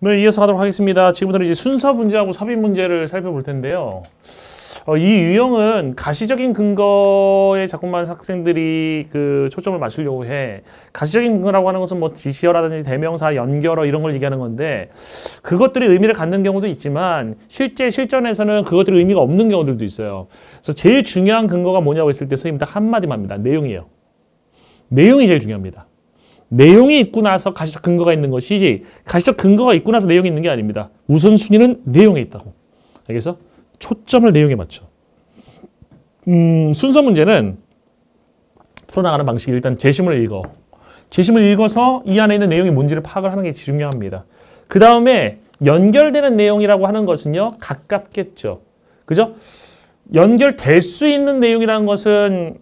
네, 이어서 가도록 하겠습니다. 지금부터는 이제 순서 문제하고 삽입 문제를 살펴볼 텐데요. 이 유형은 가시적인 근거에 자꾸만 학생들이 그 초점을 맞추려고 해. 가시적인 근거라고 하는 것은 뭐 지시어라든지 대명사, 연결어 이런 걸 얘기하는 건데 그것들이 의미를 갖는 경우도 있지만 실제 실전에서는 그것들이 의미가 없는 경우들도 있어요. 그래서 제일 중요한 근거가 뭐냐고 했을 때 선생님 딱 한마디만 합니다. 내용이에요. 내용이 제일 중요합니다. 내용이 있고 나서 가시적 근거가 있는 것이지 가시적 근거가 있고 나서 내용이 있는 게 아닙니다. 우선순위는 내용에 있다고. 알겠어? 초점을 내용에 맞춰. 순서 문제는 풀어나가는 방식이 일단 제시문을 읽어. 제시문을 읽어서 이 안에 있는 내용이 뭔지를 파악을 하는 게 중요합니다. 그 다음에 연결되는 내용이라고 하는 것은요. 가깝겠죠. 그죠? 연결될 수 있는 내용이라는 것은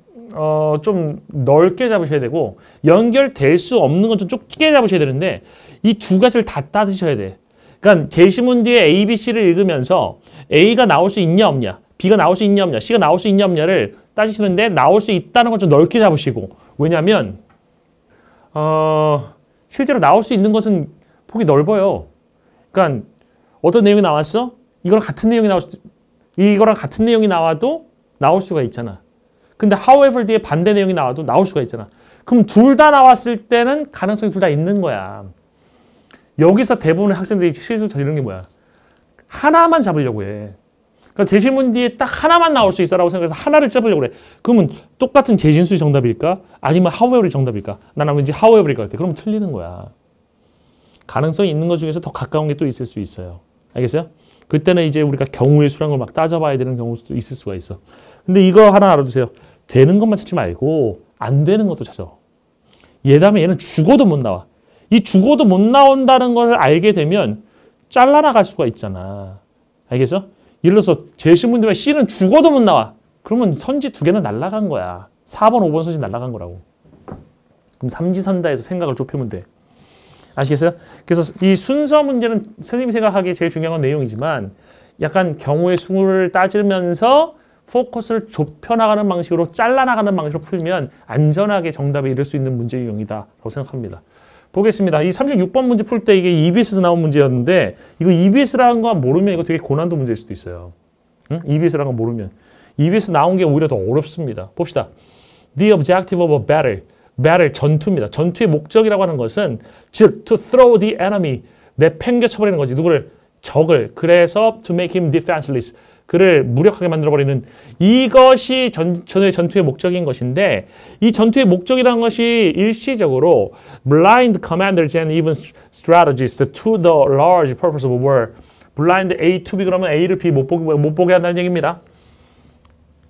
좀 넓게 잡으셔야 되고 연결될 수 없는 건 좀 좁게 잡으셔야 되는데 이 두 가지를 다 따드셔야 돼. 그러니까 제시문 뒤에 A, B, C를 읽으면서 A가 나올 수 있냐 없냐, B가 나올 수 있냐 없냐, C가 나올 수 있냐 없냐를 따지시는데 나올 수 있다는 건 좀 넓게 잡으시고 왜냐하면 실제로 나올 수 있는 것은 폭이 넓어요. 그러니까 어떤 내용이 나왔어? 이거랑 같은 내용이 나와도 나올 수가 있잖아. 근데 however 뒤에 반대 내용이 나와도 나올 수가 있잖아. 그럼 둘 다 나왔을 때는 가능성이 둘 다 있는 거야. 여기서 대부분의 학생들이 실수 저지르는 게 뭐야? 하나만 잡으려고 해. 그러니까 제시문 뒤에 딱 하나만 나올 수 있어라고 생각해서 하나를 잡으려고 그래. 그러면 똑같은 제진수이 정답일까? 아니면 however이 정답일까? 나는 왠지 however일 것 같아. 그러면 틀리는 거야. 가능성이 있는 것 중에서 더 가까운 게 또 있을 수 있어요. 알겠어요? 그때는 이제 우리가 경우의 수란 걸 막 따져봐야 되는 경우도 있을 수가 있어. 근데 이거 하나 알아두세요. 되는 것만 찾지 말고 안 되는 것도 찾아. 얘다음에 얘는 죽어도 못 나와. 이 죽어도 못 나온다는 걸 알게 되면 잘라나갈 수가 있잖아. 알겠어? 예를 들어서 제시문 되면 C는 죽어도 못 나와. 그러면 선지 두 개는 날아간 거야. 4번, 5번 선지 날아간 거라고. 그럼 삼지선다에서 생각을 좁히면 돼. 아시겠어요? 그래서 이 순서 문제는 선생님이 생각하기에 제일 중요한 건 내용이지만 약간 경우의 수를 따지면서 포커스를 좁혀나가는 방식으로 잘라나가는 방식으로 풀면 안전하게 정답에 이를 수 있는 문제 유형이다라고 생각합니다. 보겠습니다. 이 36번 문제 풀 때 이게 EBS에서 나온 문제였는데 이거 EBS라는 거 모르면 이거 되게 고난도 문제일 수도 있어요. 응? EBS라는 거 모르면. EBS 나온 게 오히려 더 어렵습니다. 봅시다. The objective of a battle. battle, 전투입니다. 전투의 목적이라고 하는 것은 즉, to throw the enemy. 내팽개쳐버리는 거지. 누구를? 적을. 그래서 to make him defenseless. 그를 무력하게 만들어버리는 이것이 전투의 목적인 것인데 이 전투의 목적이라는 것이 일시적으로 blind commanders and even strategists to the large purpose of war. blind A to B 그러면 A를 B 못 보게 한다는 얘기입니다.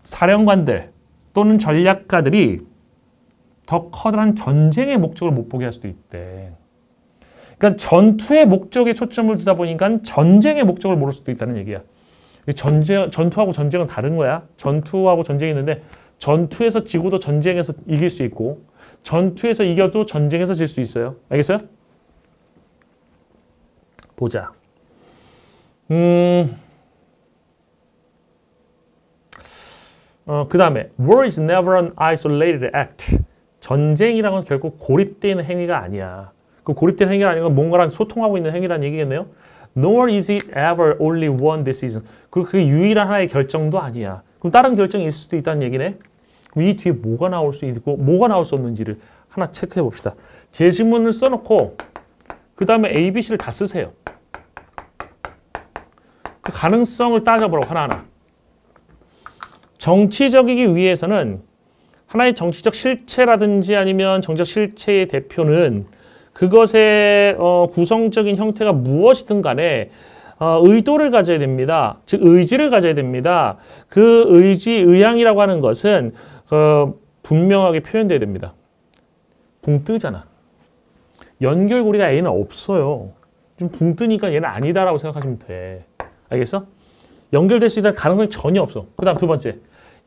사령관들 또는 전략가들이 더 커다란 전쟁의 목적을 못 보게 할 수도 있대. 그러니까 전투의 목적에 초점을 두다 보니까 전쟁의 목적을 모를 수도 있다는 얘기야. 전투하고 전쟁은 다른 거야. 전투하고 전쟁이 있는데 전투에서 지고도 전쟁에서 이길 수 있고 전투에서 이겨도 전쟁에서 질 수 있어요. 알겠어요? 보자. 그 다음에 War is never an isolated act. 전쟁이라는 건 결국 고립되어 있는 행위가 아니야. 그 고립된 행위가 아니고 뭔가랑 소통하고 있는 행위라는 얘기겠네요. Nor is it ever only one decision. 그리고 그게 유일한 하나의 결정도 아니야. 그럼 다른 결정이 있을 수도 있다는 얘기네. 그럼 이 뒤에 뭐가 나올 수 있고 뭐가 나올 수 없는지를 하나 체크해 봅시다. 제시문을 써놓고 그 다음에 A, B, C를 다 쓰세요. 그 가능성을 따져보라고 하나하나. 정치적이기 위해서는 하나의 정치적 실체라든지 아니면 정치적 실체의 대표는 그것의 구성적인 형태가 무엇이든 간에 의도를 가져야 됩니다. 즉 의지를 가져야 됩니다. 그 의지, 의향이라고 하는 것은 분명하게 표현돼야 됩니다. 붕 뜨잖아. 연결고리가 A는 없어요. 좀 붕 뜨니까 얘는 아니다라고 생각하시면 돼. 알겠어? 연결될 수 있다는 가능성이 전혀 없어. 그 다음 두 번째.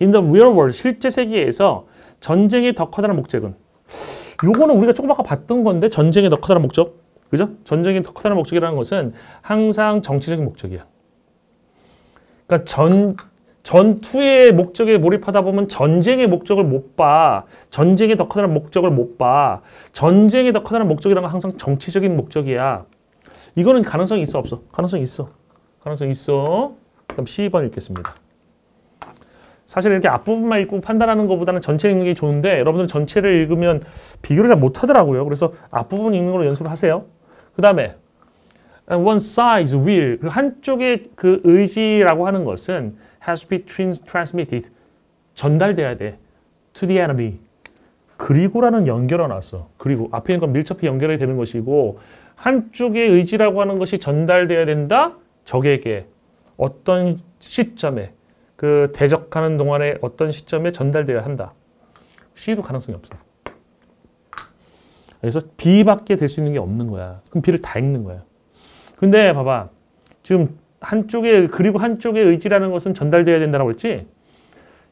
In the real world, 실제 세계에서 전쟁의 더 커다란 목적은 요거는 우리가 조금 아까 봤던 건데 전쟁의 더 커다란 목적. 그죠? 전쟁의 더 커다란 목적이라는 것은 항상 정치적인 목적이야. 그러니까 전투의 목적에 몰입하다 보면 전쟁의 목적을 못 봐. 전쟁의 더 커다란 목적을 못 봐. 전쟁의 더 커다란 목적이라는 건 항상 정치적인 목적이야. 이거는 가능성이 있어 없어? 가능성이 있어. 가능성이 있어. 그럼 C번 읽겠습니다. 사실 이렇게 앞부분만 읽고 판단하는 것보다는 전체 읽는 게 좋은데 여러분들은 전체를 읽으면 비교를 잘 못하더라고요. 그래서 앞부분 읽는 걸로 연습을 하세요. 그 다음에 one side's will, 한쪽의 그 의지라고 하는 것은 has to be transmitted, 전달돼야 돼. to the enemy. 그리고라는 연결어 놨어. 그리고 앞에 있는 건 밀접히 연결이 되는 것이고 한쪽의 의지라고 하는 것이 전달돼야 된다. 적에게 어떤 시점에 그 대적하는 동안에 어떤 시점에 전달돼야 한다. C도 가능성이 없어. 그래서 B밖에 될 수 있는 게 없는 거야. 그럼 B를 다 읽는 거야. 근데 봐봐. 지금 한쪽에 그리고 한쪽의 의지라는 것은 전달돼야 된다고 했지?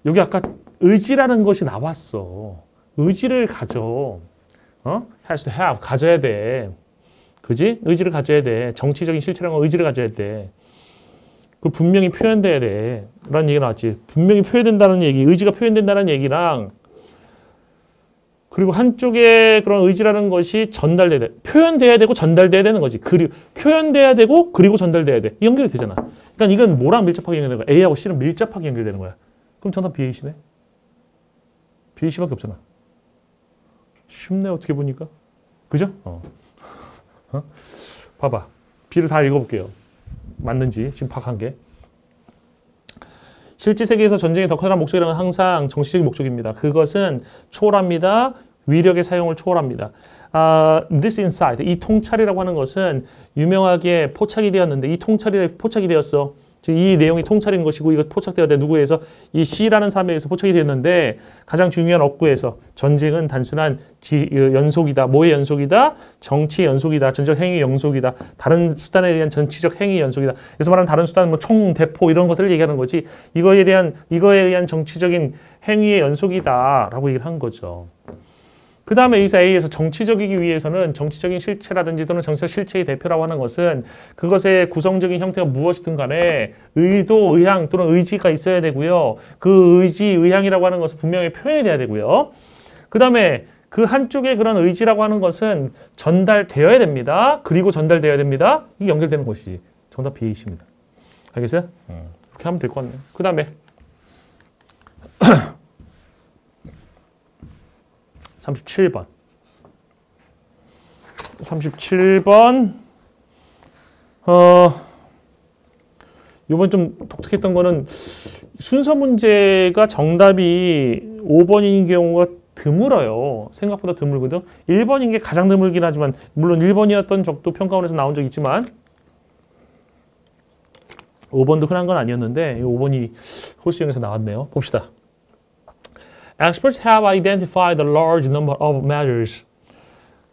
여기 아까 의지라는 것이 나왔어. 의지를 가져. has to have. 가져야 돼. 그지? 의지를 가져야 돼. 정치적인 실체라는 건 의지를 가져야 돼. 그 분명히 표현돼야 돼. 라는 얘기가 나왔지. 분명히 표현된다는 얘기, 의지가 표현된다는 얘기랑 그리고 한쪽에 그런 의지라는 것이 전달돼야 돼. 표현돼야 되고 전달돼야 되는 거지. 그리고 표현돼야 되고 그리고 전달돼야 돼. 연결이 되잖아. 그러니까 이건 뭐랑 밀접하게 연결되는 거야? A하고 C랑 밀접하게 연결되는 거야. 그럼 정답 B, A, C네. B, A, C밖에 없잖아. 쉽네 어떻게 보니까. 그죠? 봐봐. B를 다 읽어볼게요. 맞는지 지금 파악한 게. 실제 세계에서 전쟁의 더 커다란 목적이라는 항상 정치적인 목적입니다. 그것은 초월합니다. 위력의 사용을 초월합니다. This insight, 이 통찰이라고 하는 것은 유명하게 포착이 되었는데 이 통찰이 포착이 되었어. 즉 이 내용이 통찰인 것이고 이거 포착되어야 돼. 누구에 의해서? 이 C라는 사람에 의해서 포착이 되었는데 가장 중요한 업구에서 전쟁은 단순한 연속이다. 뭐의 연속이다? 정치의 연속이다. 전적 행위의 연속이다. 다른 수단에 의한 정치적 행위의 연속이다. 그래서 말하는 다른 수단은 뭐 총, 대포 이런 것들을 얘기하는 거지. 이거에 의한 정치적인 행위의 연속이다라고 얘기를 한 거죠. 그 다음에 여기서 A에서 정치적이기 위해서는 정치적인 실체라든지 또는 정치적 실체의 대표라고 하는 것은 그것의 구성적인 형태가 무엇이든 간에 의도, 의향 또는 의지가 있어야 되고요. 그 의지, 의향이라고 하는 것은 분명히 표현이 돼야 되고요. 그 다음에 그 한쪽에 그런 의지라고 하는 것은 전달되어야 됩니다. 그리고 전달되어야 됩니다. 이게 연결되는 것이지. 정답 B, A입니다. 알겠어요? 그렇게 하면 될 것 같네요. 그 다음에 37번. 37번. 이번 좀 독특했던 거는 순서 문제가 정답이 5번인 경우가 드물어요. 생각보다 드물거든. 1번인 게 가장 드물긴 하지만 물론 1번이었던 적도 평가원에서 나온 적 있지만 5번도 흔한 건 아니었는데 5번이 호수형에서 나왔네요. 봅시다. Experts have identified a large number of measures.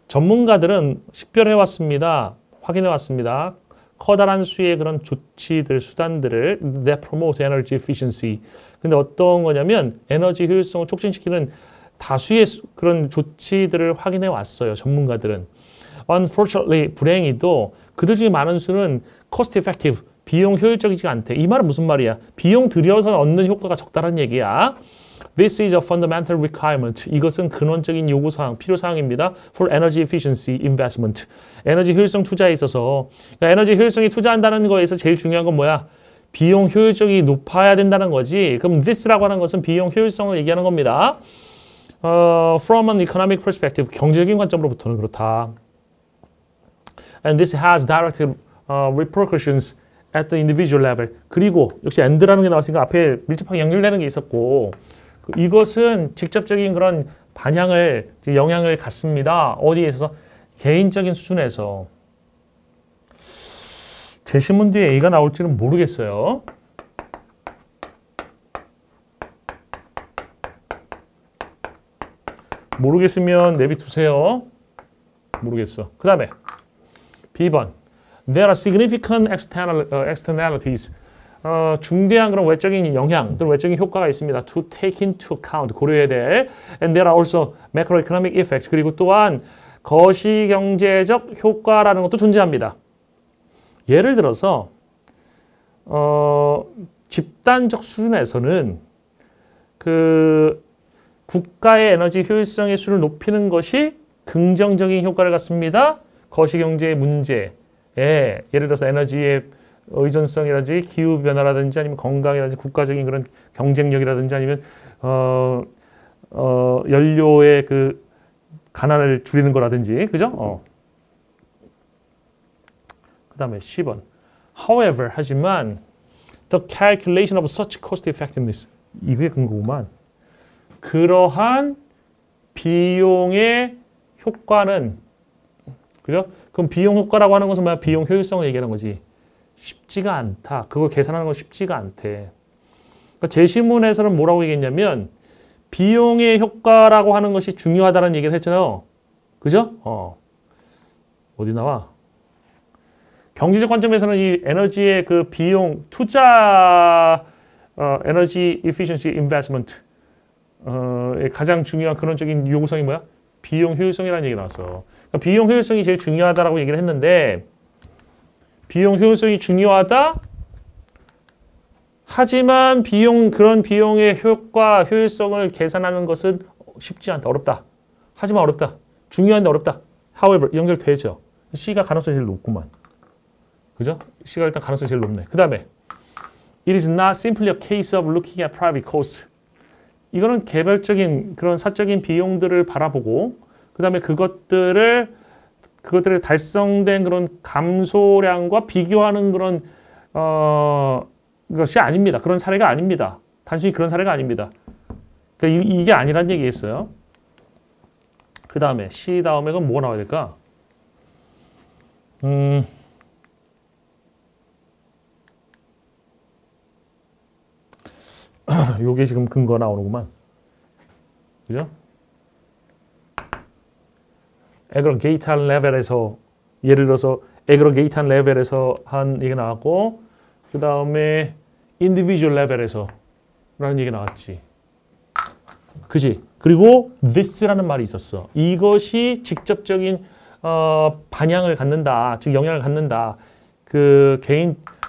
전문가들은 식별해왔습니다. 확인해왔습니다. 커다란 수의 그런 조치들, 수단들을 that promote energy efficiency. 근데 어떤 거냐면 에너지 효율성을 촉진시키는 다수의 그런 조치들을 확인해왔어요. 전문가들은. Unfortunately, 불행히도 그들 중에 많은 수는 cost effective, 비용 효율적이지 않대. 이 말은 무슨 말이야? 비용 들여서 얻는 효과가 적다는 얘기야. This is a fundamental requirement. 이것은 근원적인 요구사항, 필요사항입니다. For energy efficiency investment. 에너지 효율성 투자에 있어서. 그러니까 에너지 효율성이 투자한다는 거에서 제일 중요한 건 뭐야? 비용 효율적이 높아야 된다는 거지. 그럼 this라고 하는 것은 비용 효율성을 얘기하는 겁니다. From an economic perspective. 경제적인 관점으로부터는 그렇다. And this has direct repercussions at the individual level. 그리고 역시 and라는 게 나왔으니까 앞에 밀접하게 연결되는 게 있었고 이것은 직접적인 그런 반향을, 영향을 갖습니다. 어디에 있어서? 개인적인 수준에서. 제시문 뒤에 A가 나올지는 모르겠어요. 모르겠으면 내비두세요. 모르겠어. 그 다음에 B번. There are significant externalities. 중대한 그런 외적인 영향 또는 외적인 효과가 있습니다. To take into account, 고려해야 될. And there are also macroeconomic effects. 그리고 또한 거시경제적 효과라는 것도 존재합니다. 예를 들어서 집단적 수준에서는 그 국가의 에너지 효율성의 수를 높이는 것이 긍정적인 효과를 갖습니다. 거시경제의 문제, 예를 들어서 에너지의 의존성이라든지 기후 변화라든지 아니면 건강이라든지 국가적인 그런 경쟁력이라든지 아니면 연료의 그 가난을 줄이는 거라든지 그죠? 그다음에 10번. However, 하지만 the calculation of such cost effectiveness 이게 근거구만. 그러한 비용의 효과는 그죠? 그럼 비용 효과라고 하는 것은 뭐야? 비용 효율성을 얘기하는 거지. 쉽지가 않다. 그걸 계산하는 건 쉽지가 않대. 그러니까 제시문에서는 뭐라고 얘기했냐면 비용의 효과라고 하는 것이 중요하다는 얘기를 했잖아요. 그죠? 어디 나와? 경제적 관점에서는 이 에너지의 그 비용, 투자, 에너지 efficiency investment, 가장 중요한 근원적인 요구성이 뭐야? 비용 효율성이라는 얘기가 나왔어. 그러니까 비용 효율성이 제일 중요하다라고 얘기를 했는데, 비용 효율성이 중요하다? 하지만 그런 비용의 효과, 효율성을 계산하는 것은 쉽지 않다. 어렵다. 하지만 어렵다. 중요한데 어렵다. However, 연결되죠. C가 가능성이 제일 높구만. 그죠? C가 일단 가능성이 제일 높네. 그 다음에 It is not simply a case of looking at private costs. 이거는 개별적인 그런 사적인 비용들을 바라보고 그 다음에 그것들을 달성된 그런 감소량과 비교하는 그런 것이 아닙니다. 그런 사례가 아닙니다. 단순히 그런 사례가 아닙니다. 그러니까 이게 아니란 얘기겠어요. 그 다음에 C 다음에 그럼 뭐가 나와야 될까? 요게 지금 근거 나오는구만. 그죠? 애그러게이트한 레벨에서 예를 들어서 애그러게이트한 레벨에서 한 얘기 나왔고 그 다음에 인디비주얼 레벨에서 라는 얘기 나왔지. 그지? 그리고 this라는 말이 있었어. 이것이 직접적인 반향을 갖는다. 즉 영향을 갖는다. 그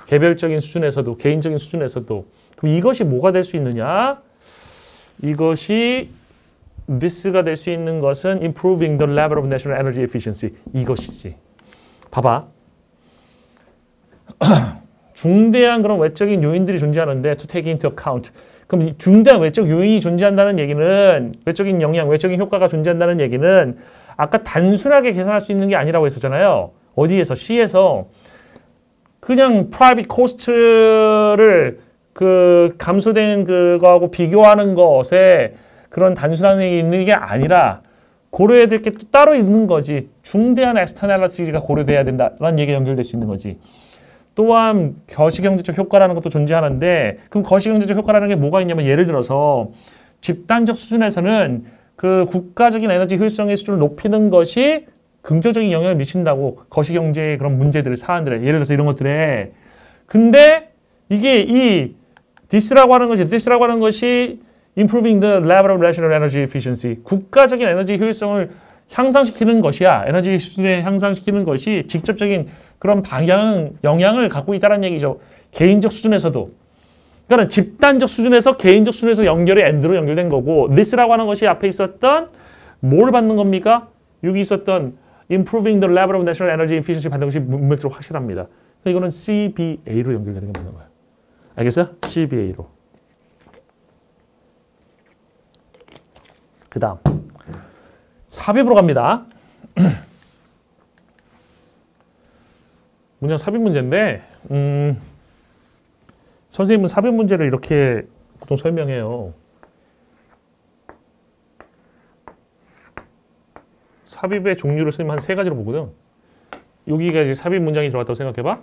개별적인 수준에서도 개인적인 수준에서도 그럼 이것이 뭐가 될 수 있느냐? 이것이 this가 될 수 있는 것은 improving the level of national energy efficiency 이것이지. 봐봐. 중대한 그런 외적인 요인들이 존재하는데 to take into account. 그럼 이 중대한 외적 요인이 존재한다는 얘기는 외적인 영향, 외적인 효과가 존재한다는 얘기는 아까 단순하게 계산할 수 있는 게 아니라고 했었잖아요. 어디에서? C에서 그냥 private cost를 그 감소된 그거하고 비교하는 것에 그런 단순한 얘기 있는 게 아니라 고려해야 될 게 또 따로 있는 거지. 중대한 externality가 고려돼야 된다라는 얘기가 연결될 수 있는 거지. 또한 거시경제적 효과라는 것도 존재하는데 그럼 거시경제적 효과라는 게 뭐가 있냐면 예를 들어서 집단적 수준에서는 그 국가적인 에너지 효율성의 수준을 높이는 것이 긍정적인 영향을 미친다고 거시경제의 그런 문제들, 사안들에 예를 들어서 이런 것들에 근데 이게 this라고 하는 것이 improving the level of national energy efficiency 국가적인 에너지 효율성을 향상시키는 것이야. 에너지 수준을 향상시키는 것이 직접적인 그런 영향을 갖고 있다는 얘기죠. 개인적 수준에서도. 그러니까 집단적 수준에서 개인적 수준에서 연결이 end로 연결된 거고 this라고 하는 것이 앞에 있었던 뭘 받는 겁니까? 여기 있었던 improving the level of national energy efficiency 받는 것이 문맥적으로 확실합니다. 그러니까 이거는 CBA로 연결되는 게 맞는 거예요. 알겠어요? CBA로. 그 다음 삽입으로 갑니다. 문장 삽입 문제인데 선생님은 삽입 문제를 이렇게 보통 설명해요. 삽입의 종류를 선생님 한 3가지로 보거든. 여기가 이제 삽입 문장이 들어갔다고 생각해봐.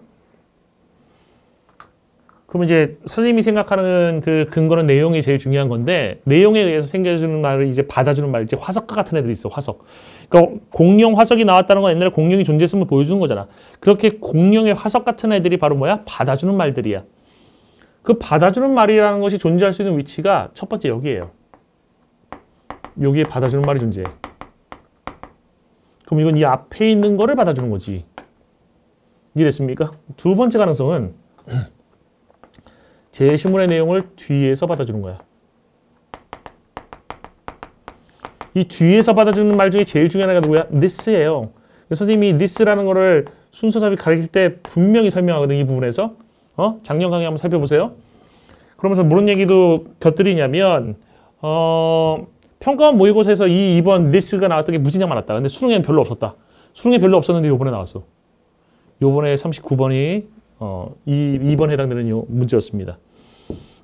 그럼 이제 선생님이 생각하는 그 근거는 내용이 제일 중요한 건데 내용에 의해서 생겨주는 말을 이제 받아주는 말, 이제 화석과 같은 애들이 있어. 화석. 그러니까 공룡 화석이 나왔다는 건 옛날에 공룡이 존재했음을 보여주는 거잖아. 그렇게 공룡의 화석 같은 애들이 바로 뭐야? 받아주는 말들이야. 그 받아주는 말이라는 것이 존재할 수 있는 위치가 첫 번째 여기예요. 여기에 받아주는 말이 존재해. 그럼 이건 이 앞에 있는 거를 받아주는 거지. 이해됐습니까? 두 번째 가능성은 제시문의 내용을 뒤에서 받아주는 거야. 이 뒤에서 받아주는 말 중에 제일 중요한 애가 누구야? this예요. 선생님이 this라는 거를 순서잡이 가르칠 때 분명히 설명하거든, 이 부분에서. 작년 강의 한번 살펴보세요. 그러면서 무슨 얘기도 곁들이냐면, 평가원 모의고사에서 이 2번 this가 나왔던 게 무진장 많았다. 근데 수능에는 별로 없었다. 수능에 별로 없었는데 요번에 나왔어. 요번에 39번이 2번에 해당되는 요 문제였습니다.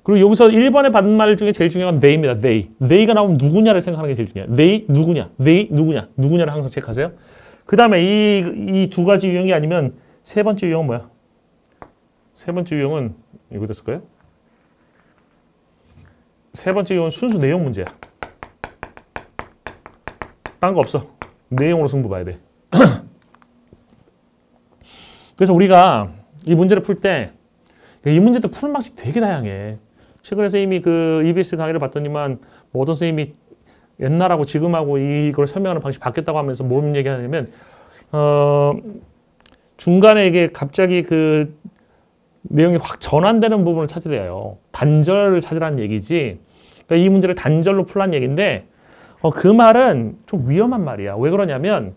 그리고 여기서 1번에 받은 말 중에 제일 중요한 건 they입니다. they가 나오면 누구냐를 생각하는 게 제일 중요해요. they 누구냐를 항상 체크하세요. 그 다음에 이 두 가지 유형이 아니면 세 번째 유형은 뭐야? 세 번째 유형은 이거 됐을까요? 세 번째 유형은 순수 내용 문제야. 딴 거 없어. 내용으로 승부 봐야 돼. 그래서 우리가 이 문제를 풀 때 이 문제도 푸는 방식 되게 다양해. 최근에 선생님이 그 EBS 강의를 봤더니만 뭐 어떤 선생님이 옛날하고 지금하고 이걸 설명하는 방식이 바뀌었다고 하면서 뭔 얘기하냐면 중간에 이게 갑자기 그 내용이 확 전환되는 부분을 찾으래요. 단절을 찾으라는 얘기지. 그러니까 이 문제를 단절로 풀라는 얘기인데 그 말은 좀 위험한 말이야. 왜 그러냐면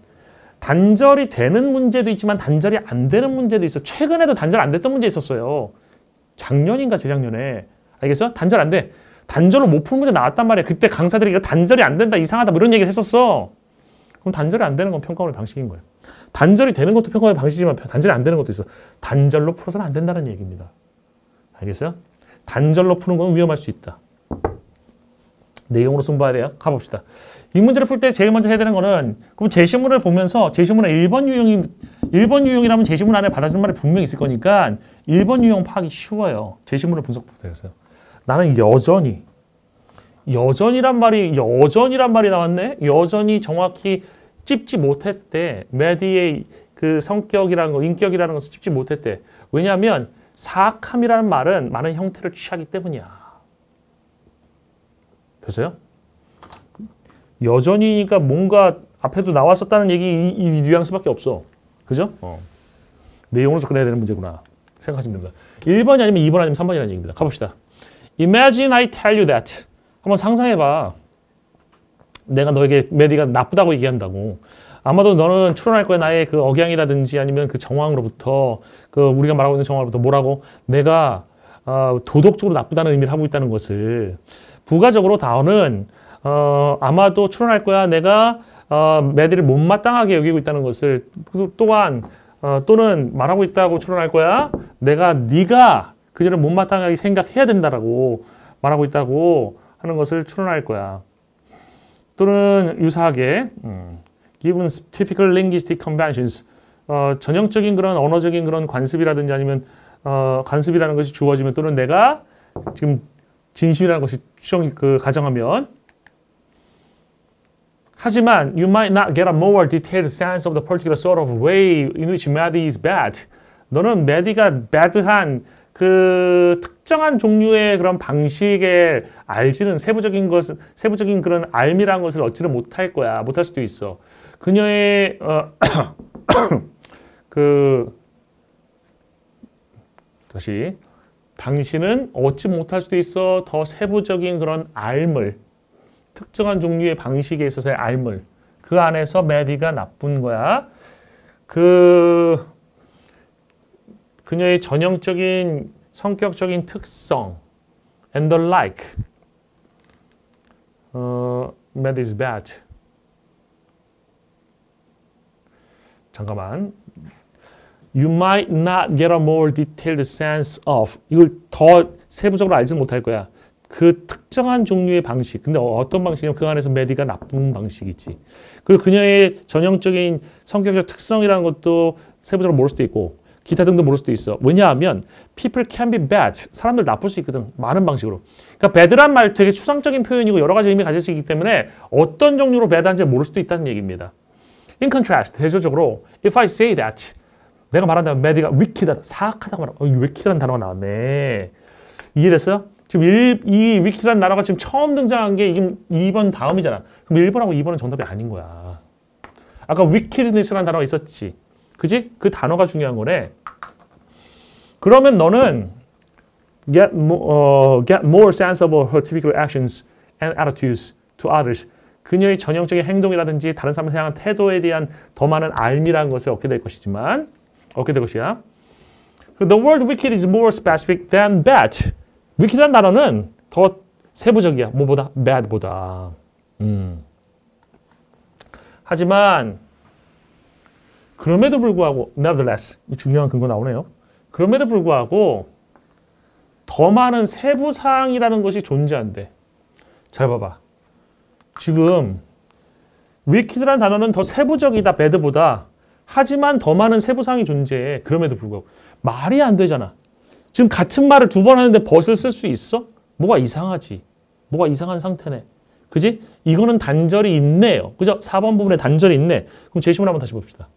단절이 되는 문제도 있지만 단절이 안 되는 문제도 있어. 최근에도 단절 안 됐던 문제 있었어요. 작년인가 재작년에. 알겠어? 단절 안 돼. 단절로 못 푸는 문제 나왔단 말이야. 그때 강사들이 이거 단절이 안 된다, 이상하다 뭐 이런 얘기를 했었어. 그럼 단절이 안 되는 건 평가원의 방식인 거예요. 단절이 되는 것도 평가원의 방식이지만 단절이 안 되는 것도 있어. 단절로 풀어서는 안 된다는 얘기입니다. 알겠어요? 단절로 푸는 건 위험할 수 있다. 내용으로 승부해야 돼요. 가봅시다. 이 문제를 풀 때 제일 먼저 해야 되는 거는 그럼 제시문을 보면서 제시문에 1번 유형이라면 제시문 안에 받아주는 말이 분명히 있을 거니까 1번 유형 파악이 쉬워요. 제시문을 분석부터 되겠어요. 나는 여전이란 말이 나왔네. 여전히 정확히 찝지 못했대. 메디의 그 성격이라는 거, 인격이라는 것을 찝지 못했대. 왜냐하면 사악함이라는 말은 많은 형태를 취하기 때문이야. 됐어요? 여전히니까 뭔가 앞에도 나왔었다는 얘기 이 뉘앙스밖에 없어. 그죠? 내용으로 접근해야 되는 문제구나 생각하시면 됩니다. 1번이 아니면 2번 아니면 3번이라는 얘기입니다. 가봅시다. Imagine I tell you that. 한번 상상해봐. 내가 너에게 메디가 나쁘다고 얘기한다고. 아마도 너는 추론할 거야. 나의 그 억양이라든지 아니면 그 정황으로부터 그 우리가 말하고 있는 정황으로부터 뭐라고 내가 도덕적으로 나쁘다는 의미를 하고 있다는 것을 부가적으로 다오는 아마도 추론할 거야. 내가 메디를 못마땅하게 여기고 있다는 것을 또한 또는 말하고 있다고 추론할 거야. 네가 그들을 못마땅하게 생각해야 된다라고 말하고 있다고 하는 것을 추론할 거야. 또는 유사하게 given typical linguistic conventions 전형적인 그런 언어적인 그런 관습이라든지 아니면 관습이라는 것이 주어지면 또는 내가 지금 진실이라는 것이 가정하면 하지만 you might not get a more detailed sense of the particular sort of way in which Maddie is bad. 너는 Maddie가 bad한 그 특정한 종류의 그런 방식에 알지는 세부적인 그런 알미라는 것을 얻지를 못할 거야. 못할 수도 있어. 그녀의 다시 당신은 얻지 못할 수도 있어. 더 세부적인 그런 알물, 특정한 종류의 방식에 있어서의 알물. 그 안에서 메디가 나쁜 거야. 그녀의 전형적인 성격적인 특성 and the like. Maddie is bad. 잠깐만. You might not get a more detailed sense of. 이걸 더 세부적으로 알지는 못할 거야. 그 특정한 종류의 방식. 근데 어떤 방식이냐면 그 안에서 메디가 나쁜 방식이지. 그리고 그녀의 전형적인 성격적 특성이라는 것도 세부적으로 모를 수도 있고 기타 등도 모를 수도 있어. 왜냐하면 people can be bad. 사람들 나쁠 수 있거든. 많은 방식으로. 그러니까 bad란 말 되게 추상적인 표현이고 여러 가지 의미 가질 수 있기 때문에 어떤 종류로 bad한지 모를 수도 있다는 얘기입니다. In contrast, 대조적으로 if I say that 내가 말한다면 메디가 wicked하다, 사악하다고 말하고 wicked한 단어가 나왔네. 이해됐어요? 지금 이 wicked한 단어가 지금 처음 등장한 게 2번 다음이잖아. 그럼 1번하고 2번은 정답이 아닌 거야. 아까 wickedness라는 단어가 있었지. 그지? 그 단어가 중요한 거네. 그러면 너는 get more sense of her typical actions and attitudes to others. 그녀의 전형적인 행동이라든지 다른 사람을 향한 태도에 대한 더 많은 알미라는 것을 얻게 될 것이지만 얻게 될 것이야. The word wicked is more specific than bad. wicked란 단어는 더 세부적이야. 뭐보다? bad보다. 하지만 그럼에도 불구하고 nevertheless 이 중요한 근거 나오네요. 그럼에도 불구하고 더 많은 세부 사항이라는 것이 존재한대. 잘 봐봐. 지금 wicked란 단어는 더 세부적이다 bad보다. 하지만 더 많은 세부 사항이 존재해. 그럼에도 불구하고 말이 안 되잖아. 지금 같은 말을 두 번 하는데 벗을 쓸 수 있어? 뭐가 이상하지. 뭐가 이상한 상태네. 그지? 이거는 단절이 있네요. 그죠? 4번 부분에 단절이 있네. 그럼 제시문 한번 다시 봅시다.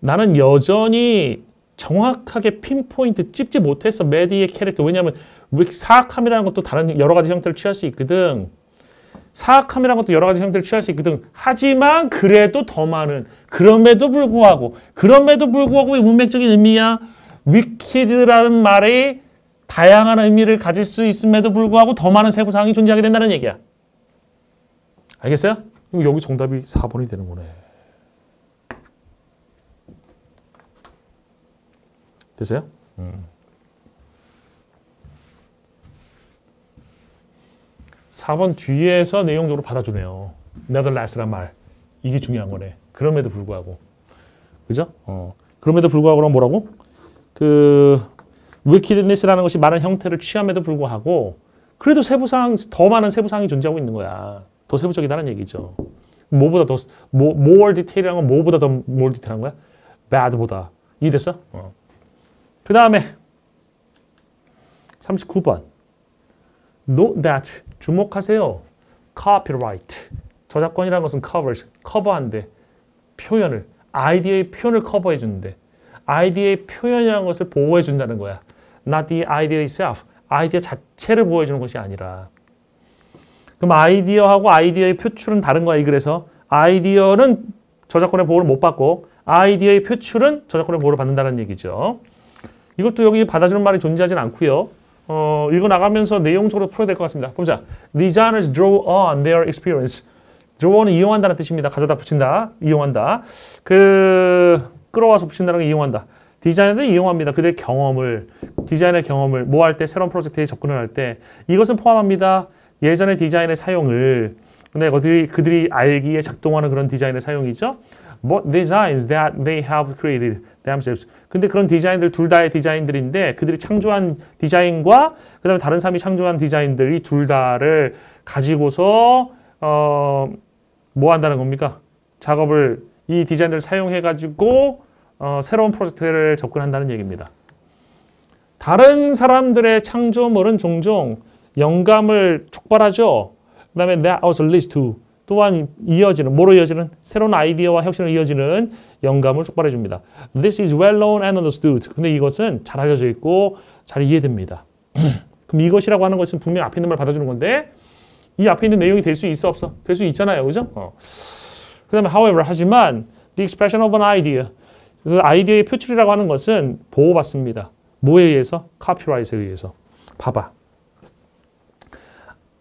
나는 여전히 정확하게 핀포인트 찝지 못했어. 메디의 캐릭터. 왜냐하면 사악함이라는 것도 다른 여러 가지 형태를 취할 수 있거든. 사악함이라는 것도 여러 가지 형태를 취할 수 있거든. 하지만 그래도 더 많은 그럼에도 불구하고 이 문맥적인 의미야. wicked라는 말이 다양한 의미를 가질 수 있음에도 불구하고 더 많은 세부 사항이 존재하게 된다는 얘기야. 알겠어요? 여기 정답이 4번이 되는 거네. 됐어요? 4번 뒤에서 내용적으로 받아주네요. nevertheless란 말. 이게 중요한 거네. 그럼에도 불구하고. 그죠? 그럼에도 불구하고는 뭐라고? wickedness라는 것이 많은 형태를 취함에도 불구하고 그래도 세부사항, 더 많은 세부사항이 존재하고 있는 거야. 더 세부적이다는 얘기죠. 뭐보다 더, more detail한 건 뭐보다 더 more detail한 거야? bad보다. 이해됐어? 그 다음에 39번. Note that. 주목하세요. Copyright. 저작권이라는 것은 covers. 커버한대. 표현을. 아이디어의 표현을 커버해 주는데. 아이디어의 표현이라는 것을 보호해 준다는 거야. Not the idea itself. 아이디어 자체를 보호해 주는 것이 아니라. 그럼 아이디어하고 아이디어의 표출은 다른 거야. 그래서 아이디어는 저작권의 보호를 못 받고 아이디어의 표출은 저작권의 보호를 받는다는 얘기죠. 이것도 여기 받아주는 말이 존재하진 않고요. 읽어 나가면서 내용적으로 풀어야 될 것 같습니다. 보자. Designers draw on their experience. draw는 이용한다는 뜻입니다. 가져다 붙인다. 이용한다. 끌어와서 붙인다는 걸 이용한다. 디자이너도 이용합니다. 그들의 경험을, 디자인의 경험을 뭐 할 때, 새로운 프로젝트에 접근을 할 때 이것은 포함합니다. 예전의 디자인의 사용을. 근데 그들이 알기에 작동하는 그런 디자인의 사용이죠. What designs that they have created themselves. 근데 그런 디자인들 둘 다의 디자인들인데 그들이 창조한 디자인과 그다음에 다른 사람이 창조한 디자인들이 둘 다를 가지고서 뭐 한다는 겁니까? 작업을 이 디자인들을 사용해 가지고 새로운 프로젝트를 접근한다는 얘기입니다. 다른 사람들의 창조물은 종종 영감을 촉발하죠. 그다음에 that also leads to 또한 이어지는, 뭐로 이어지는? 새로운 아이디어와 혁신으로 이어지는 영감을 촉발해 줍니다. This is well known and understood. 근데 이것은 잘 알려져 있고 잘 이해됩니다. 그럼 이것이라고 하는 것은 분명 앞에 있는 말 받아주는 건데 이 앞에 있는 내용이 될 수 있어 없어? 될 수 있잖아요. 그죠? 그 다음에 however, 하지만 the expression of an idea. 그 아이디어의 표출이라고 하는 것은 보호받습니다. 뭐에 의해서? 카피라이트에 의해서. 봐봐.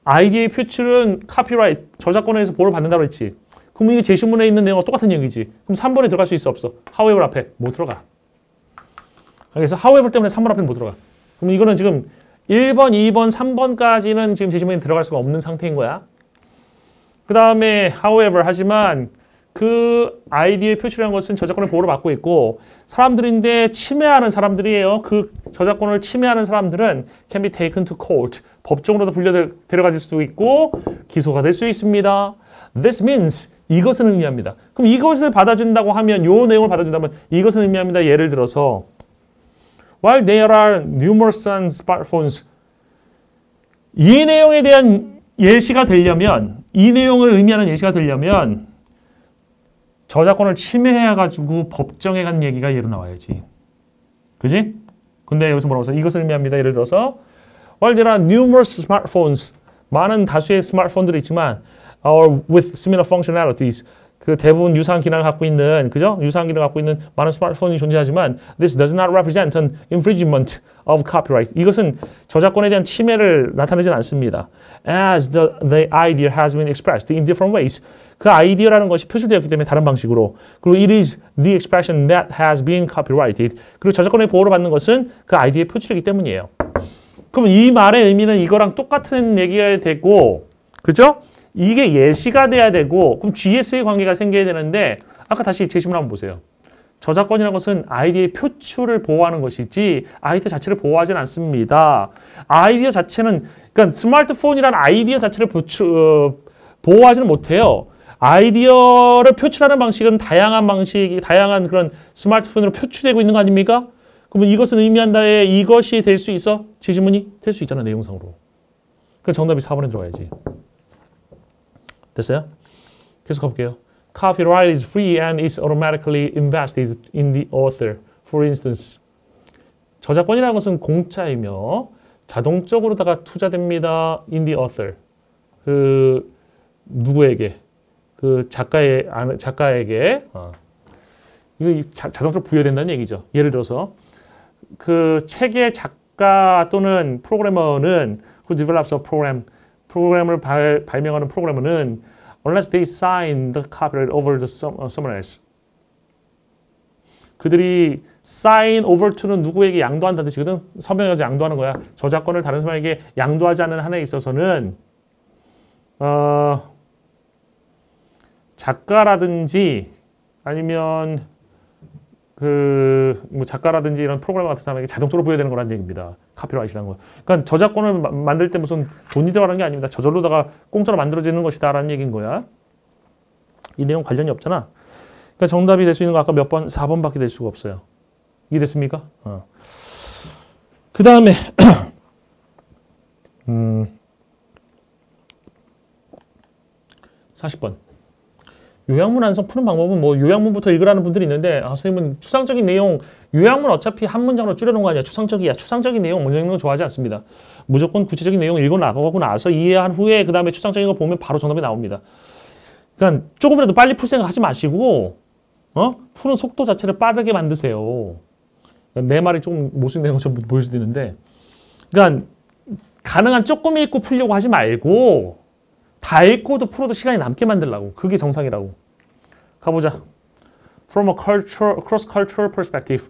아이디어의 표출은 카피라이트, 저작권에 의해서 보호를 받는다고 했지. 그럼 이게 제시문에 있는 내용과 똑같은 얘기지. 그럼 3번에 들어갈 수 있어 없어? however 앞에 못 들어가. 그래서 however 때문에 3번 앞에 못 들어가. 그럼 이거는 지금 1번, 2번, 3번까지는 지금 제시문에 들어갈 수가 없는 상태인 거야. 그 다음에 however 하지만 그 아이디어의 표출이라는 것은 저작권의 보호를 받고 있고 사람들인데 침해하는 사람들이에요. 그 저작권을 침해하는 사람들은 can be taken to court. 법정으로도 데려가질 수도 있고 기소가 될 수 있습니다. This means 이것은 의미합니다. 그럼 이것을 받아준다고 하면 이 내용을 받아준다면 이것은 의미합니다. 예를 들어서 While there are numerous smartphones 이 내용에 대한 예시가 되려면 이 내용을 의미하는 예시가 되려면 저작권을 침해해가지고 법정에 간 얘기가 예로 나와야지. 그지? 근데 여기서 뭐라고 써? 이것을 의미합니다. 예를 들어서 While there are numerous smartphones 많은 다수의 스마트폰들이 있지만 or with similar functionalities 그 대부분 유사한 기능을 갖고 있는, 그죠? 유사한 기능을 갖고 있는 많은 스마트폰이 존재하지만 this does not represent an infringement of copyright. 이것은 저작권에 대한 침해를 나타내진 않습니다. As the idea has been expressed in different ways. 그 아이디어라는 것이 표출되었기 때문에 다른 방식으로. 그리고 it is the expression that has been copyrighted. 그리고 저작권의 보호를 받는 것은 그 아이디어의 표출이기 때문이에요. 그럼 이 말의 의미는 이거랑 똑같은 얘기가 되고, 그죠? 이게 예시가 돼야 되고, 그럼 GS의 관계가 생겨야 되는데, 아까 다시 제시문 한번 보세요. 저작권이라는 것은 아이디어의 표출을 보호하는 것이지 아이디어 자체를 보호하진 않습니다. 아이디어 자체는, 그러니까 스마트폰이라는 아이디어 자체를 보호하지는 못해요. 아이디어를 표출하는 방식은 다양한 그런 스마트폰으로 표출되고 있는 거 아닙니까? 그러면 이것은 의미한다에 이것이 될 수 있어? 제시문이 될 수 있잖아, 내용상으로. 그 정답이 4번에 들어가야지. 됐어요? 계속 가볼게요. Copyright is free and is automatically invested in the author. For instance, 저작권이라는 것은 공짜이며 자동적으로다가 투자됩니다. In the author. 그 누구에게? 그 작가에게. 이거 자동적으로 부여된다는 얘기죠. 예를 들어서 그 책의 작가 또는 프로그래머는 who develops a program, 프로그램을 발명하는 프로그래머는 unless they sign the copyright over to someone else. 그들이 sign over to는 누구에게 양도한다는 뜻이거든. 서명해서 양도하는 거야. 저작권을 다른 사람에게 양도하지 않는 한에 있어서는 작가라든지 아니면 뭐 작가라든지 이런 프로그래머 같은 사람에게 자동적으로 부여되는 거라는 얘기입니다. 카피라이트라는 거. 그러니까 저작권을 만들 때 무슨 돈이 들어가는 게 아닙니다. 저절로다가 공짜로 만들어지는 것이다라는 얘기인 거야. 이 내용 관련이 없잖아. 그러니까 정답이 될 수 있는 거 아까 몇 번? 4번밖에 될 수가 없어요. 이해됐습니까? 그 다음에 40번. 요약문 완성 푸는 방법은 뭐 요약문부터 읽으라는 분들이 있는데 선생님은 추상적인 내용, 요약문 어차피 한 문장으로 줄여놓은 거 아니야. 추상적이야. 추상적인 내용 먼저 읽는 거 좋아하지 않습니다. 무조건 구체적인 내용 읽어나가고 나서 이해한 후에 그 다음에 추상적인 거 보면 바로 정답이 나옵니다. 그러니까 조금이라도 빨리 풀 생각 하지 마시고 푸는 속도 자체를 빠르게 만드세요. 내 말이 조금 모순된 것처럼 보일 수도 있는데 그러니까 가능한 조금 읽고 풀려고 하지 말고 다 읽고도 풀어도 시간이 남게 만들라고. 그게 정상이라고. 가보자. From a cross-cultural perspective.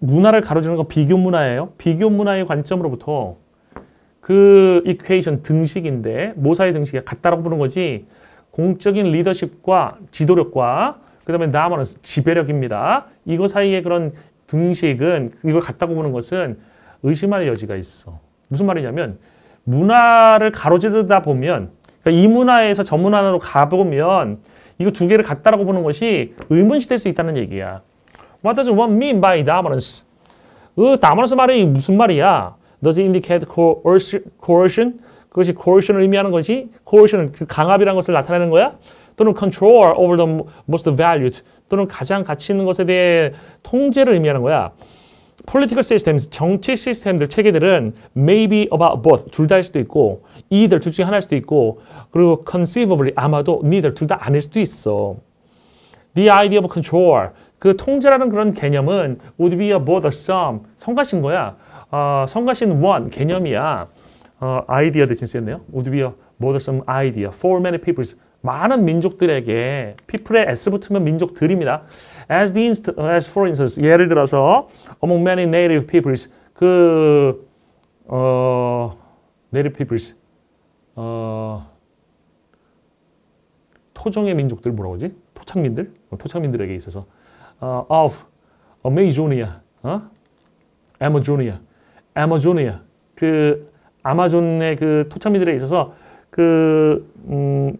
문화를 가로지르는 건 비교 문화예요. 비교 문화의 관점으로부터 그 equation 등식인데 모사의 등식이야. 같다라고 부르는 거지. 공적인 리더십과 지도력과 그 다음에 dominance, 지배력입니다. 이거 사이의 그런 등식은 이걸 같다고 보는 것은 의심할 여지가 있어. 무슨 말이냐면 문화를 가로지르다 보면 그러니까 이 문화에서 저 문화로 가보면 이거 두 개를 같다라고 보는 것이 의문시될 수 있다는 얘기야. What does one mean by dominance? dominance 말이 무슨 말이야? Does it indicate coercion? 그것이 coercion을 의미하는 것이 coercion은 그 강압이라는 것을 나타내는 거야? 또는 control over the most valued 또는 가장 가치 있는 것에 대해 통제를 의미하는 거야. Political systems, 정치 시스템들, 체계들은 maybe about both, 둘 다일 수도 있고 either, 둘 중에 하나일 수도 있고 그리고 conceivably, 아마도 neither, 둘 다 아닐 수도 있어. The idea of control, 그 통제라는 그런 개념은 would be a both or some, 성가신 거야. 성가신 one, 개념이야. idea 대신 쓰였네요. would be a both or some idea for many peoples, 많은 민족들에게 people에 s 붙으면 민족들입니다. As for instance, 예를 들어서 among many native peoples, native peoples, 토종의 민족들 뭐라고 하지? 토착민들에게 있어서 of Amazonia, Amazonia, 그 아마존의 그 토착민들에 있어서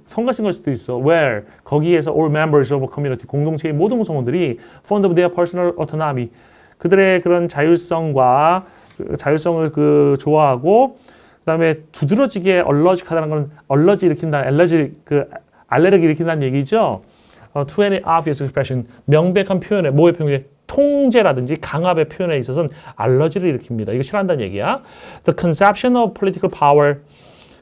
성가신 걸 수도 있어. Where 거기에서 all members of a community 공동체의 모든 구성원들이 fond of their personal autonomy 그들의 그런 자율성과 자율성을 좋아하고 그다음에 두드러지게 얼러직하다는 건 얼러지 일으킨다, 알레르기 일으킨다는 얘기죠. To any obvious expression 명백한 표현에 뭐의 표현에 통제라든지 강압의 표현에 있어서는 알러지를 일으킵니다. 이거 싫어한다는 얘기야. The conception of political power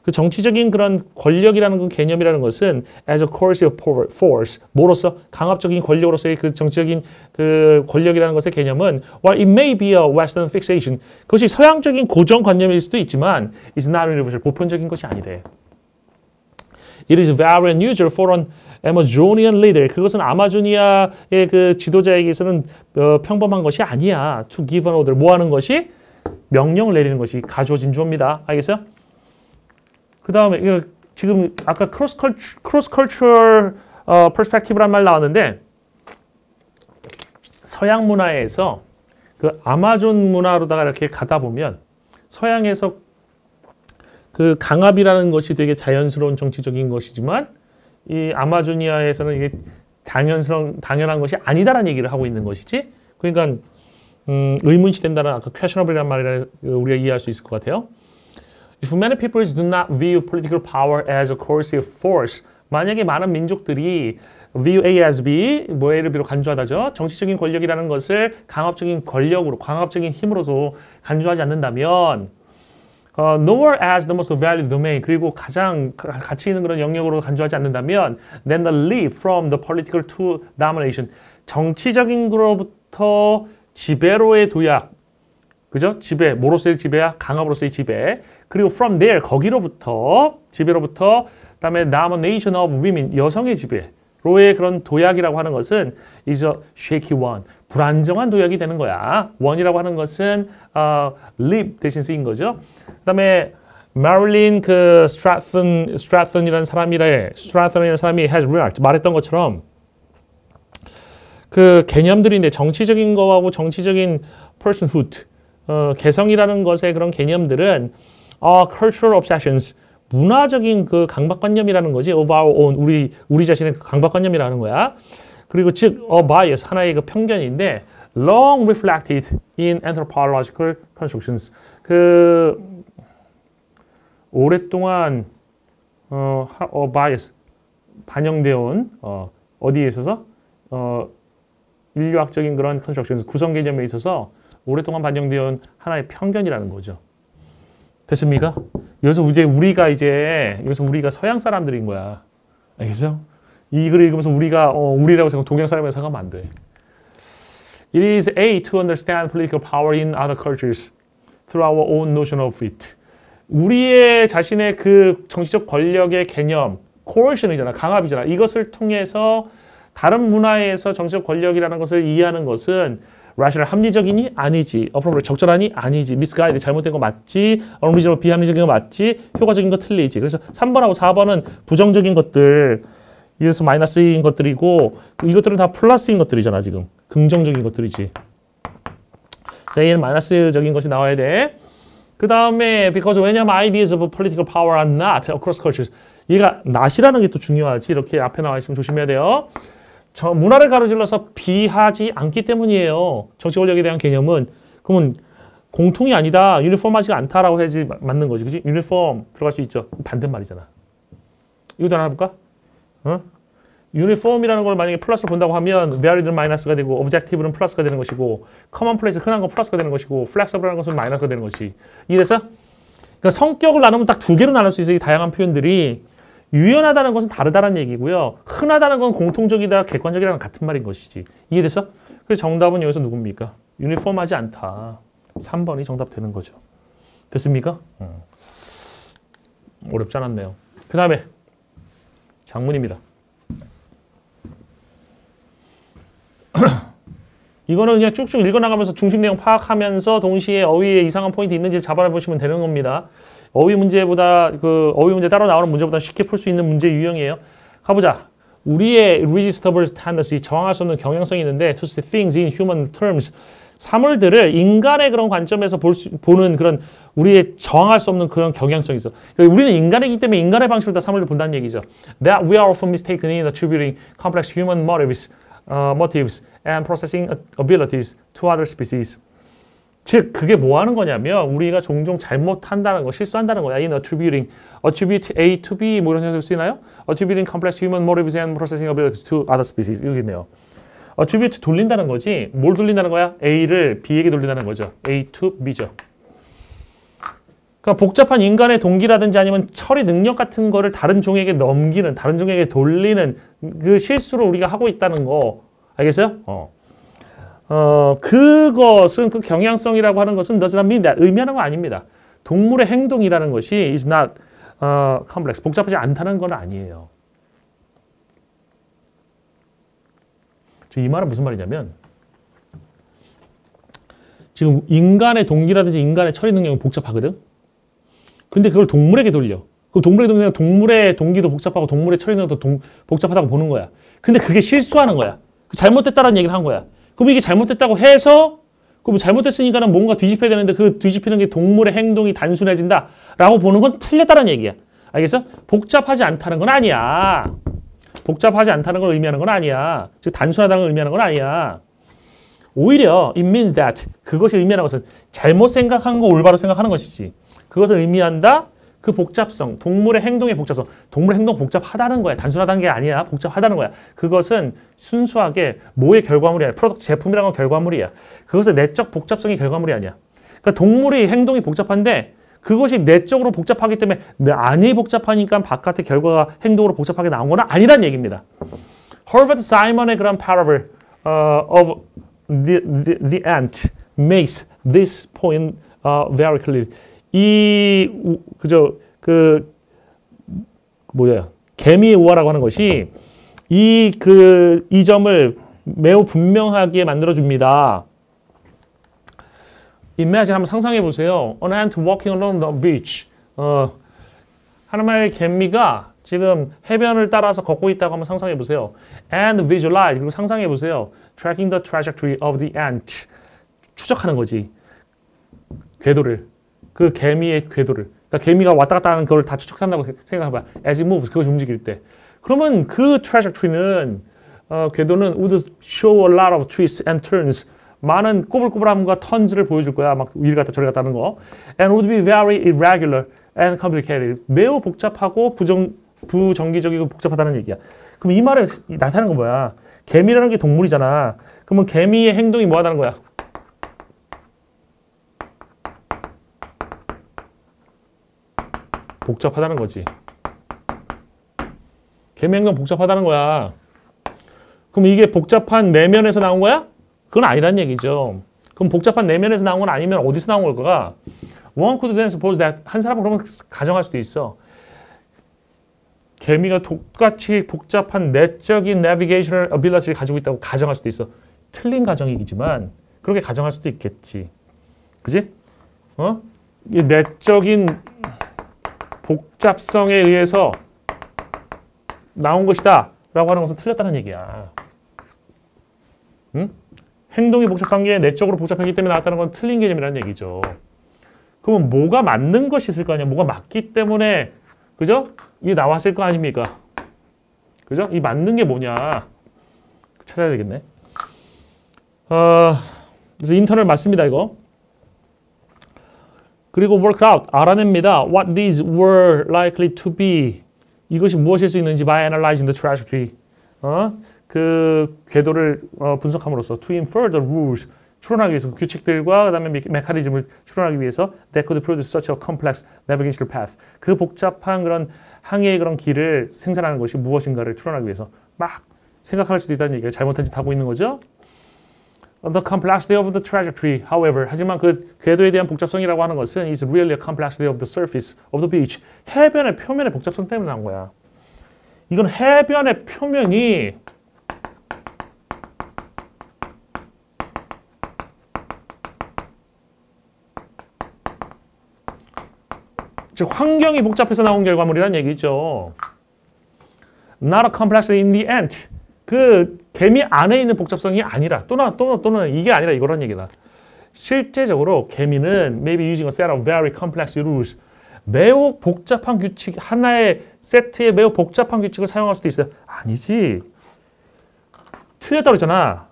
그 정치적인 그런 권력이라는 그 개념이라는 것은 as a coercive force, 뭐로서 강압적인 권력으로서의 그 정치적인 그 권력이라는 것의 개념은 while it may be a Western fixation, 그것이 서양적인 고정관념일 수도 있지만 it's not universal, 보편적인 것이 아니래. It is very unusual for an Amazonian leader. 그것은 아마조니아의 그 지도자에게서는 평범한 것이 아니야. To give an order. 뭐 하는 것이? 명령을 내리는 것이 가주어진 주어입니다. 알겠어요? 그 다음에 지금 아까 cross-cultural perspective란 말 나왔는데 서양 문화에서 그 아마존 문화로다가 이렇게 가다 보면 서양에서 그 강압이라는 것이 되게 자연스러운 정치적인 것이지만 이 아마조니아에서는 이게 당연한 것이 아니다라는 얘기를 하고 있는 것이지. 그러니까 의문시 된다는 아까 questionable이라는 말을 우리가 이해할 수 있을 것 같아요. If many people do not view political power as a coercive force, 만약에 많은 민족들이 view A as B, 뭐 A를 B로 간주하다죠. 정치적인 권력이라는 것을 강압적인 권력으로, 강압적인 힘으로도 간주하지 않는다면 nor as the most valued domain, 그리고 가장 가치 있는 그런 영역으로 간주하지 않는다면 then the leap from the political to domination, 정치적인 거로부터 지배로의 도약, 그죠? 지배, 뭐로서의 지배야? 강압으로서의 지배. 그리고 from there, 거기로부터, 지배로부터, 그다음에 domination of women, 여성의 지배로의 그런 도약이라고 하는 것은 is a shaky one, 불안정한 도약이 되는 거야. one이라고 하는 것은 leap 대신 쓰인 거죠. 그다음에 마릴린 그 스트라턴이라는 사람이 has remarked, 말했던 것처럼 그 개념들인데 정치적인 거하고 정치적인 personhood, 개성이라는 것의 그런 개념들은 cultural obsessions, 문화적인 그 강박관념이라는 거지. of our own, 우리 자신의 강박관념이라는 거야. 그리고 즉 a bias, 하나의 그 편견인데 long reflected in anthropological constructions, 그 오랫동안 bias 반영되어 온 어디에 있어서 인류학적인 그런 컨스트럭션, 구성 개념에 있어서 오랫동안 반영되어 온 하나의 편견이라는 거죠. 됐습니까? 여기서 여기서 우리가 서양 사람들인 거야. 알겠어요? 이 글을 읽으면서 우리라고 생각하면 동양 사람이라고 생각하면 안 돼. It is A to understand political power in other cultures through our own notion of it. 우리의 자신의 그 정치적 권력의 개념, coercion이잖아, 강압이잖아. 이것을 통해서 다른 문화에서 정치적 권력이라는 것을 이해하는 것은 rational, 합리적이니? 아니지. appropriate, 적절하니? 아니지. misguided, 잘못된 거 맞지. unreasonable, 비합리적인 거 맞지. 효과적인 거 틀리지. 그래서 3번하고 4번은 부정적인 것들, 이래서 마이너스인 것들이고 이것들은 다 플러스인 것들이잖아. 지금 긍정적인 것들이지. A는 마이너스적인 것이 나와야 돼. 그 다음에 왜냐면 ideas of political power are not across cultures. 얘가 not이라는 게 또 중요하지. 이렇게 앞에 나와 있으면 조심해야 돼요. 문화를 가로질러서 비하지 않기 때문이에요. 정치 권력에 대한 개념은. 그러면 공통이 아니다, 유니폼하지가 않다라고 해야지 맞는 거지. 그치? 유니폼 들어갈 수 있죠. 반대말이잖아. 이것도 하나 볼까? 유니폼이라는 걸 만약에 플러스로 본다고 하면 varied는 마이너스가 되고 objective는 플러스가 되는 것이고 commonplace, 흔한 건 플러스가 되는 것이고 flexible라는 것은 마이너스가 되는 것이. 이해됐어? 그러니까 성격을 나누면 딱 두 개로 나눌 수 있어요. 이 다양한 표현들이. 유연하다는 것은 다르다는 얘기고요. 흔하다는 건 공통적이다, 객관적이라는 같은 말인 것이지. 이해됐어? 그래서 정답은 여기서 누굽니까? 유니폼하지 않다. 3번이 정답 되는 거죠. 됐습니까? 어렵지 않았네요. 그 다음에 장문입니다. 이거는 그냥 쭉쭉 읽어나가면서 중심 내용 파악하면서 동시에 어휘에 이상한 포인트 있는지 잡아보시면 되는 겁니다. 어휘 문제 따로 나오는 문제보다 쉽게 풀 수 있는 문제 유형이에요. 가보자. 우리의 irresistible tendency, 저항할 수 없는 경향성이 있는데 to see things in human terms, 사물들을 인간의 그런 관점에서 보는 그런 우리의 저항할 수 없는 그런 경향성이 있어. 그러니까 우리는 인간이기 때문에 인간의 방식으로 다 사물을 본다는 얘기죠. That we are often mistaken in attributing complex human motives and processing abilities to other species. 즉 그게 뭐 하는 거냐면 우리가 종종 잘못한다는 거, 실수한다는 거야. in attribute A to B 뭐 이런 형태로 쓰이나요? attributing complex human motives and processing abilities to other species. 여기네요. attribute 돌린다는 거지. 뭘 돌린다는 거야? A를 B에게 돌린다는 거죠. A to B죠. 그러니까 복잡한 인간의 동기라든지 아니면 처리 능력 같은 거를 다른 종에게 넘기는, 다른 종에게 돌리는 그 실수를 우리가 하고 있다는 거. 알겠어요? 그것은 그 경향성이라고 하는 것은 does not mean that 의미하는 거 아닙니다. 동물의 행동이라는 것이 is not complex. 복잡하지 않다는 건 아니에요. 이 말은 무슨 말이냐면 지금 인간의 동기라든지 인간의 처리 능력은 복잡하거든. 근데 그걸 동물에게 돌려. 그 동물에게 돌리면 동물의 동기도 복잡하고 동물의 처리 능력도 복잡하다고 보는 거야. 근데 그게 실수하는 거야. 잘못됐다라는 얘기를 한 거야. 그럼 이게 잘못됐다고 해서 그럼 잘못됐으니까는 뭔가 뒤집혀야 되는데 그 뒤집히는 게 동물의 행동이 단순해진다라고 보는 건 틀렸다는 얘기야. 알겠어? 복잡하지 않다는 건 아니야. 복잡하지 않다는 걸 의미하는 건 아니야. 즉 단순하다는 걸 의미하는 건 아니야. 오히려 it means that 그것이 의미하는 것은 잘못 생각한 거 올바로 생각하는 것이지. 그것을 의미한다. 그 복잡성, 동물의 행동의 복잡성. 동물의 행동 복잡하다는 거야. 단순하다는 게 아니야. 복잡하다는 거야. 그것은 순수하게 뭐의 결과물이 아니야. 프로덕트 제품이라는 건 결과물이야. 그것은 내적 복잡성이 결과물이 아니야. 그러니까 동물의 행동이 복잡한데 그것이 내적으로 복잡하기 때문에 내 안이 복잡하니까 바깥의 결과가 행동으로 복잡하게 나온 건 아니란 얘기입니다. 허버트 사이먼의 그런 parable of the ant makes this point very clear. 개미의 우화라고 하는 것이 이 점을 매우 분명하게 만들어줍니다. Imagine, 한번 상상해 보세요. An ant walking along the beach. 하나의 개미가 지금 해변을 따라서 걷고 있다고 한번 상상해 보세요. And visualize, 그리고 상상해 보세요. Tracking the trajectory of the ant. 추적하는 거지. 궤도를. 그 개미의 궤도를. 그러니까 개미가 왔다 갔다 하는 그걸 다 추적한다고 생각해봐. As it moves, 그것이 움직일 때. 그러면 그 trajectory는, 궤도는 would show a lot of twists and turns. 많은 꼬불꼬불함과 턴즈를 보여줄 거야. 막 이리 갔다 저리 갔다 하는 거. And would be very irregular and complicated. 매우 복잡하고 부정기적이고 복잡하다는 얘기야. 그럼 이 말에 나타나는 건 뭐야? 개미라는 게 동물이잖아. 그러면 개미의 행동이 뭐하다는 거야? 복잡하다는 거지. 개미 행동 복잡하다는 거야. 그럼 이게 복잡한 내면에서 나온 거야? 그건 아니란 얘기죠. 그럼 복잡한 내면에서 나온 건 아니면 어디서 나온 걸까? One could then suppose that 한 사람은 그러면 가정할 수도 있어. 개미가 똑같이 복잡한 내적인 navigational ability를 가지고 있다고 가정할 수도 있어. 틀린 가정이지만 그렇게 가정할 수도 있겠지. 그지? 이 내적인 복잡성에 의해서 나온 것이다 라고 하는 것은 틀렸다는 얘기야. 응? 행동이 복잡한 게 내적으로 복잡하기 때문에 나왔다는 건 틀린 개념이라는 얘기죠. 그러면 뭐가 맞는 것이 있을 거 아니야. 뭐가 맞기 때문에 그죠? 이게 나왔을 거 아닙니까? 그죠? 이 맞는 게 뭐냐 찾아야 되겠네. 그래서 인터널 맞습니다 이거. 그리고 work out 알아냅니다. What these were likely to be. 이것이 무엇일 수 있는지 by analyzing the trajectory. 그 궤도를 분석함으로써 to infer the rules. 추론하기 위해서 규칙들과 그다음에 메커니즘을 추론하기 위해서 that could produce such a complex navigational path. 그 복잡한 그런 항해의 그런 길을 생산하는 것이 무엇인가를 추론하기 위해서 막 생각할 수도 있다는 얘기가 잘못한 짓 하고 있는 거죠. The complexity of the trajectory, however, 하지만 그 궤도에 대한 복잡성이라고 하는 것은 is really a complexity of the surface of the beach. 해변의 표면의 복잡성 때문에 나온 거야. 이건 해변의 표면이 즉 환경이 복잡해서 나온 결과물이라는 얘기죠. Not a complexity in the ant. 그 개미 안에 있는 복잡성이 아니라 또는 이게 아니라 이거란 얘기다. 실제적으로 개미는 maybe using a set of very complex rules. 매우 복잡한 규칙 하나의 세트에 매우 복잡한 규칙을 사용할 수도 있어요. 아니지. 틀렸다고 했잖아.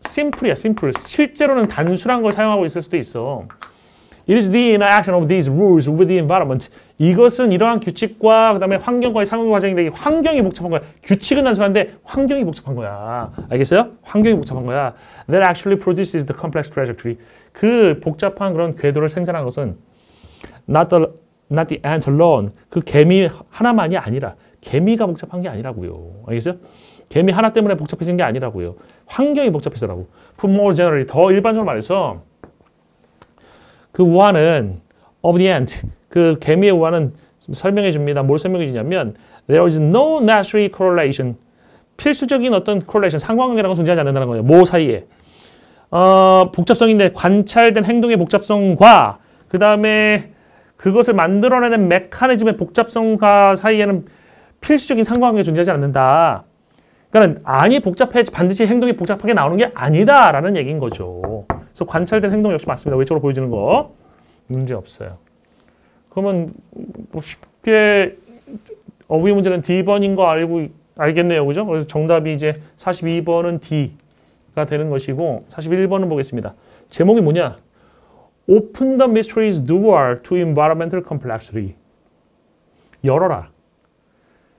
simple이야, simple. 실제로는 단순한 걸 사용하고 있을 수도 있어. It is the interaction of these rules with the environment. 이것은 이러한 규칙과 그다음에 환경과의 상호 과정인데 환경이 복잡한 거야. 규칙은 단순한데 환경이 복잡한 거야. 알겠어요? 환경이 복잡한 거야. That actually produces the complex trajectory. 그 복잡한 그런 궤도를 생산한 것은 not the ant alone. 그 개미 하나만이 아니라 개미가 복잡한 게 아니라고요. 알겠어요? 개미 하나 때문에 복잡해진 게 아니라고요. 환경이 복잡해서라고. Put more generally, 더 일반적으로 말해서 그 우화는 of the ant, 그 개미의 우화는 설명해 줍니다. 뭘 설명해 주냐면 there is no necessary correlation, 필수적인 어떤 correlation, 상관관계라는 건 존재하지 않는다는 거예요. 뭐 사이에. 복잡성인데 관찰된 행동의 복잡성과 그 다음에 그것을 만들어내는 메커니즘의 복잡성과 사이에는 필수적인 상관관계가 존재하지 않는다. 그러니까 아니 복잡해야지 반드시 행동이 복잡하게 나오는 게 아니다라는 얘기인 거죠. 그래서 관찰된 행동 역시 맞습니다. 외적으로 보여주는 거 문제 없어요. 그러면 뭐 쉽게 어휘 문제는 D번인 거 알겠네요. 그죠? 그래서 정답이 이제 42번은 D가 되는 것이고 41번은 보겠습니다. 제목이 뭐냐? Open the mystery's door to environmental complexity. 열어라.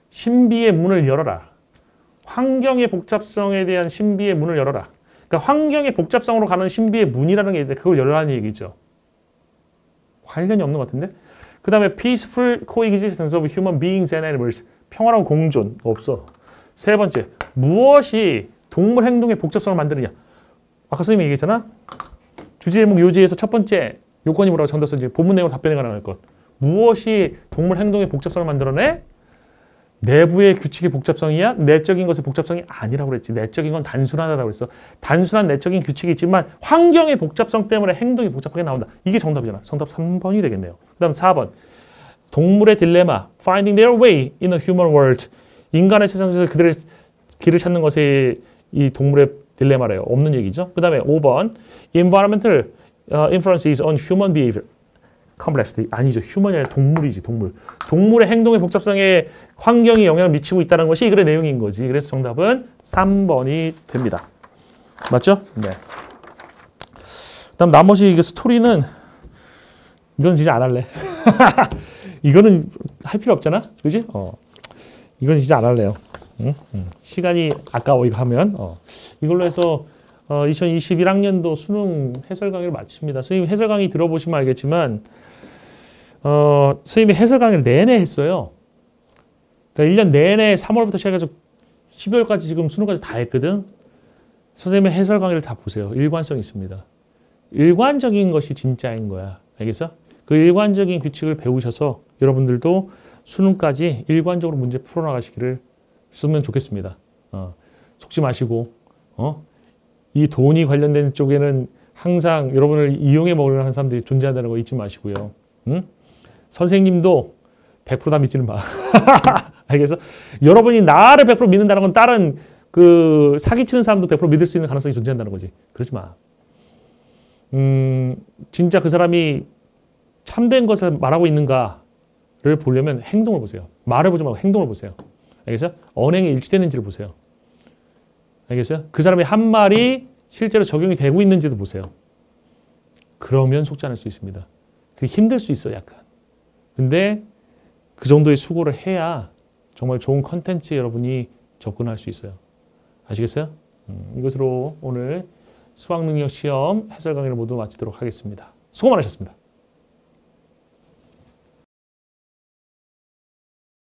신비의 문을 열어라. 환경의 복잡성에 대한 신비의 문을 열어라. 그러니까 환경의 복잡성으로 가는 신비의 문이라는 게 있는데 그걸 열어라는 얘기죠. 관련이 없는 것 같은데? 그 다음에 peaceful coexistence of human beings and animals. 평화로운 공존. 없어. 세 번째, 무엇이 동물 행동의 복잡성을 만드느냐. 아까 선생님이 얘기했잖아. 주제 제목 요지에서 첫 번째 요건이 뭐라고 정답 써지 본문 내용 답변에 관한 것. 무엇이 동물 행동의 복잡성을 만들어내? 내부의 규칙의 복잡성이야? 내적인 것의 복잡성이 아니라고 그랬지. 내적인 건 단순하다고 그랬어. 단순한 내적인 규칙이 있지만 환경의 복잡성 때문에 행동이 복잡하게 나온다. 이게 정답이잖아. 정답 3번이 되겠네요. 그 다음 4번. 동물의 딜레마. Finding their way in a human world. 인간의 세상에서 그들의 길을 찾는 것이 이 동물의 딜레마래요. 없는 얘기죠. 그 다음에 5번. Environmental influences on human behavior. 컴플렉시티 아니죠. 휴먼이 아니라 동물이지. 동물. 동물의 행동의 복잡성에 환경이 영향을 미치고 있다는 것이 이 글의 내용인 거지. 그래서 정답은 3번이 됩니다. 맞죠? 네. 그다음 나머지 이게 스토리는 이건 진짜 안 할래. 이거는 할 필요 없잖아. 그지? 이건 진짜 안 할래요. 시간이 아까워 이거 하면. 이걸로 해서 2021학년도 수능 해설 강의를 마칩니다. 선생님 해설 강의 들어보시면 알겠지만 선생님이 해설 강의를 내내 했어요. 그러니까 1년 내내 3월부터 시작해서 12월까지 지금 수능까지 다 했거든. 선생님의 해설 강의를 다 보세요. 일관성이 있습니다. 일관적인 것이 진짜인 거야. 알겠어? 그 일관적인 규칙을 배우셔서 여러분들도 수능까지 일관적으로 문제 풀어나가시기를 쓰면 좋겠습니다. 속지 마시고 이 돈이 관련된 쪽에는 항상 여러분을 이용해 먹으려는 하는 사람들이 존재한다는 거 잊지 마시고요. 선생님도 100% 믿지는 마. 알겠어? 여러분이 나를 100% 믿는다는 건 다른 그 사기치는 사람도 100% 믿을 수 있는 가능성이 존재한다는 거지. 그러지 마. 진짜 그 사람이 참된 것을 말하고 있는가를 보려면 행동을 보세요. 말을 보지 말고 행동을 보세요. 알겠어요? 언행이 일치되는지를 보세요. 알겠어요? 그 사람의 한 말이 실제로 적용이 되고 있는지도 보세요. 그러면 속지 않을 수 있습니다. 그게 힘들 수 있어, 약간. 근데 그 정도의 수고를 해야 정말 좋은 컨텐츠에 여러분이 접근할 수 있어요. 아시겠어요? 이것으로 오늘 수학능력시험 해설 강의를 모두 마치도록 하겠습니다. 수고 많으셨습니다.